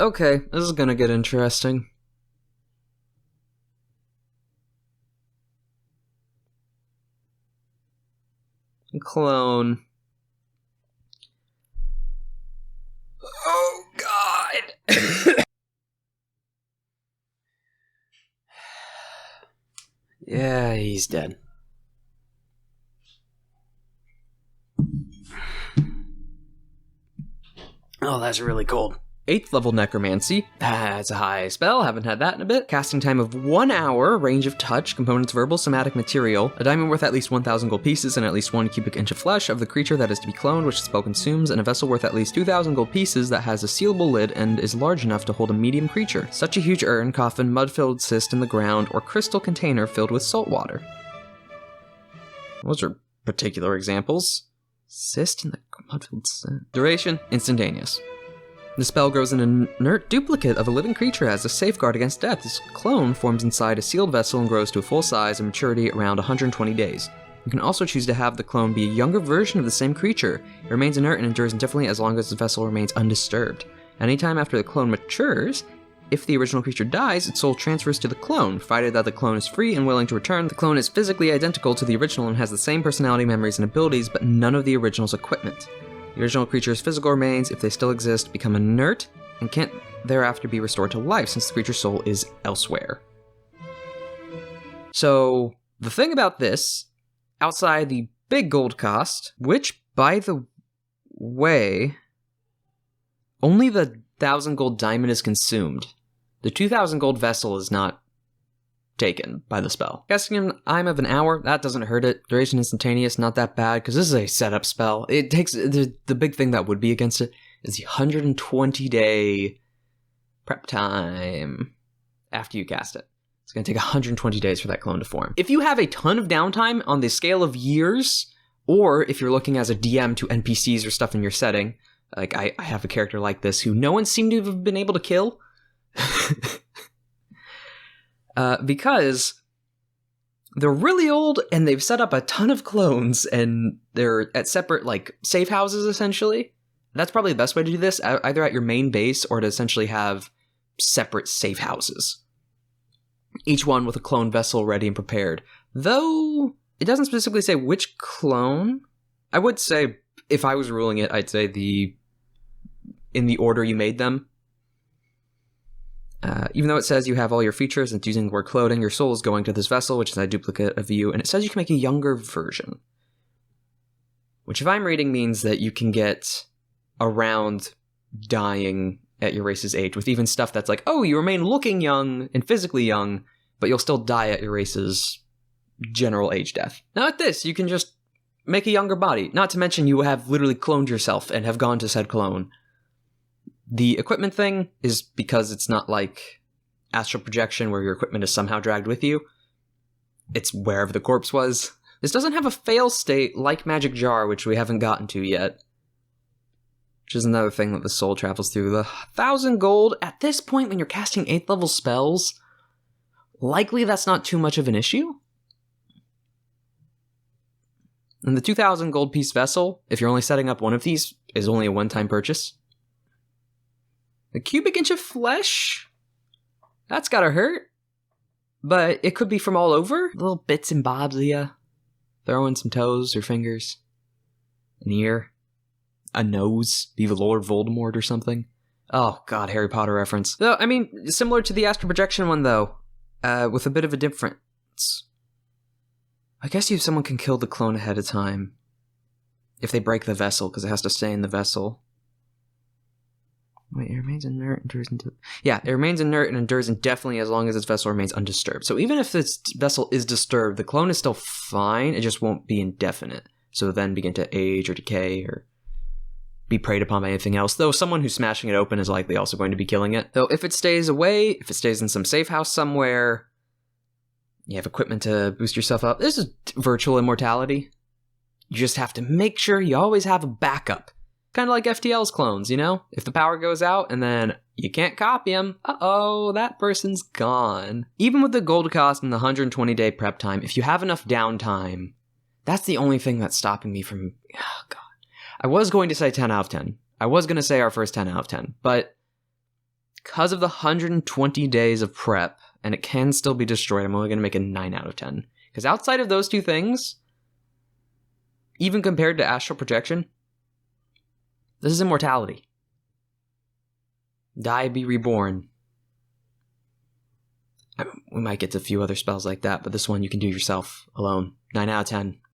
Okay, this is gonna get interesting. Clone. Oh, God! Yeah, he's dead. Oh, that's really cold. 8th level Necromancy. That's a high spell, haven't had that in a bit. Casting time of 1 hour, range of touch, components verbal, somatic material, a diamond worth at least 1,000 gold pieces and at least 1 cubic inch of flesh of the creature that is to be cloned, which the spell consumes, and a vessel worth at least 2,000 gold pieces that has a sealable lid and is large enough to hold a medium creature. Such a huge urn, coffin, mud-filled cyst in the ground, or crystal container filled with salt water. Those are particular examples. Cyst in the mud-filled cyst. Duration, instantaneous. The spell grows an inert duplicate of a living creature as a safeguard against death. This clone forms inside a sealed vessel and grows to a full size and maturity around 120 days. You can also choose to have the clone be a younger version of the same creature. It remains inert and endures indefinitely as long as the vessel remains undisturbed. Anytime after the clone matures, if the original creature dies, its soul transfers to the clone. Provided that the clone is free and willing to return, the clone is physically identical to the original and has the same personality, memories, and abilities, but none of the original's equipment. The original creature's physical remains, if they still exist, become inert and can't thereafter be restored to life since the creature's soul is elsewhere. So, the thing about this, outside the big gold cost, which, by the way, only the 1,000 gold diamond is consumed. The 2,000 gold vessel is not taken by the spell. Casting time of an hour, that doesn't hurt it. Duration instantaneous, not that bad, because this is a setup spell. It takes, the big thing that would be against it is the 120-day prep time after you cast it. It's going to take 120 days for that clone to form. If you have a ton of downtime on the scale of years, or if you're looking as a DM to NPCs or stuff in your setting, like I have a character like this who no one seemed to have been able to kill, because they're really old and they've set up a ton of clones and they're at separate, like, safe houses, essentially. That's probably the best way to do this, either at your main base or to essentially have separate safe houses. Each one with a clone vessel ready and prepared. Though, it doesn't specifically say which clone. I would say, if I was ruling it, I'd say in the order you made them. Even though it says you have all your features and it's using the word clothing, your soul is going to this vessel, which is a duplicate of you, and it says you can make a younger version. Which, if I'm reading, means that you can get around dying at your race's age, with even stuff that's like, oh, you remain looking young and physically young, but you'll still die at your race's general age death. Now at this, you can just make a younger body. Not to mention you have literally cloned yourself and have gone to said clone. The equipment thing is because it's not like astral projection where your equipment is somehow dragged with you. It's wherever the corpse was. This doesn't have a fail state like Magic Jar, which we haven't gotten to yet. Which is another thing that the soul travels through. The 1,000 gold, at this point when you're casting 8th level spells, likely that's not too much of an issue. And the 2,000 gold piece vessel, if you're only setting up one of these, is only a one-time purchase. The cubic inch of flesh? That's gotta hurt. But it could be from all over. Little bits and bobs of ya. Throw in some toes or fingers. An ear. A nose. Be the Lord Voldemort or something. Oh god, Harry Potter reference. Though, I mean, similar to the astral projection one though. With a bit of a difference. I guess someone can kill the clone ahead of time. If they break the vessel, because it has to stay in the vessel. Wait, it remains inert and endures into... Yeah, it remains inert and endures indefinitely as long as its vessel remains undisturbed. So even if its vessel is disturbed, the clone is still fine, it just won't be indefinite. So then begin to age or decay or be preyed upon by anything else. Though someone who's smashing it open is likely also going to be killing it. Though if it stays away, if it stays in some safe house somewhere, you have equipment to boost yourself up. This is virtual immortality. You just have to make sure you always have a backup. Kind of like FTL's clones, you know? If the power goes out and then you can't copy them, uh-oh, that person's gone. Even with the gold cost and the 120-day prep time, if you have enough downtime, that's the only thing that's stopping me from... Oh, God. I was going to say 10 out of 10. I was going to say our first 10 out of 10, but because of the 120 days of prep, and it can still be destroyed, I'm only going to make a 9 out of 10. Because outside of those two things, even compared to Astral Projection, this is Immortality. Die, be reborn. We might get to a few other spells like that, but this one you can do yourself alone. 9 out of 10.